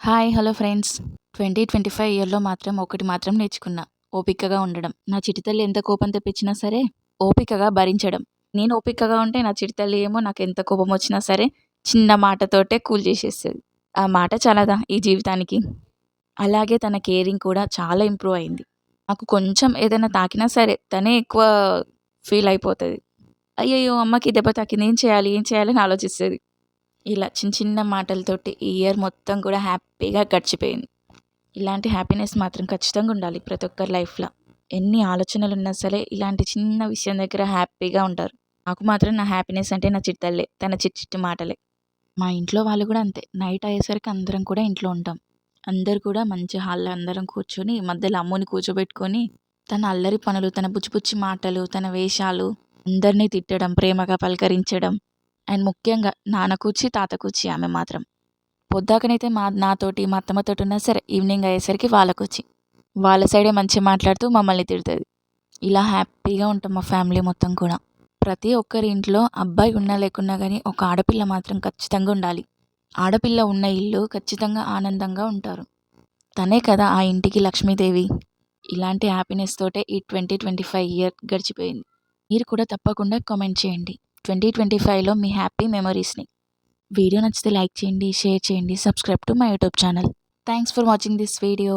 Hi hello friends. 2025 ఇయర్‌లో మాత్రం ఒకటి మాత్రం నేర్చుకున్నా. ఓపికగా ఉండడం. నా చిట్టి తల్లి ఎంత కోపం తెప్పించినా సరే ఓపికగా భరించడం. నేను ఓపికగా ఉంటే నా చిట్టి తల్లి ఏమో నాకెంత కోపమొచ్చినా సరే చిన్న మాటతోటే కూల్ చేసేస్తది. ఆ మాట చాలదా ఈ జీవితానికి. అలాగే తన కేరింగ్ కూడా చాలా ఇంప్రూవ్ అయింది. నాకు కొంచెం ఏదైనా తాకినా సరే తనే ఎక్కువ ఫీల్ అయిపోతది. అయ్యయ్యో! అమ్మకి దెబ్బ తాకింది ఏం చేయాలి? ఏం చేయాలి? అని ఆలోచిస్తది. ఇలా చిన్న చిన్న మాటలతోటి ఈ ఇయర్ మొత్తం కూడా హ్యాపీగా గడిచిపోయింది. ఇలాంటి హ్యాపీనెస్ మాత్రం ఖచ్చితంగా ఉండాలి ప్రతి ఒక్కరి లైఫ్‌లో. ఎన్ని ఆలోచనలున్నా సరే ఇలాంటి చిన్న విషయం దగ్గర హ్యాపీగా ఉంటారు. నాకు మాత్రం నా హ్యాపీనెస్ అంటే నా చిట్టి తల్లే. తన చిట్టి చిట్టి మాటలే. మా ఇంట్లో వాళ్ళు కూడా అంతే. నైట్ అయ్యేసరికి అందరం కూడా ఇంట్లో ఉంటాం. అందరూ కూడా మంచి హాల్‌లో అందరం కూర్చొని మధ్యలో అమ్ముని కూర్చోబెట్టుకొని తన అల్లరి పనులు, తన బుచ్చి బుచ్చి మాటలు, తన వేషాలు, అందరిని తిట్టడం, ప్రేమగా పలకరించడం అండ్ ముఖ్యంగా నాన్న కూచి, తాత కూచి ఆమె మాత్రం. పొద్దాకనైతే నాతోటి, మా అత్తమ్మతోటి ఉన్నా సరే ఈవినింగ్ అయ్యేసరికి వాళ్ళకొచ్చి. వాళ్ళ సైడే మంచిగా మాట్లాడుతూ మమ్మల్ని తిడతది. ఇలా హ్యాపీగా ఉంటాం మా ఫ్యామిలీ మొత్తం కూడా. ప్రతి ఒక్కరి ఇంట్లో అబ్బాయి ఉన్నా లేకున్నా గానీ ఒక ఆడపిల్ల మాత్రం ఖచ్చితంగా ఉండాలి. ఆడపిల్ల ఉన్న ఇల్లు ఖచ్చితంగా ఆనందంగా ఉంటారు. తనే కదా ఆ ఇంటికి లక్ష్మీదేవి. ఇలాంటి హ్యాపీనెస్ తోటే ఈ 2025 ఇయర్ గడిచిపోయింది. మీరు కూడా తప్పకుండా కామెంట్ చేయండి. 2025లో మీ హ్యాపీ మెమోరీస్‌ని. వీడియో నచ్చితే లైక్ చేయండి, షేర్ చేయండి, subscribe to my YouTube channel. Thanks for watching this video.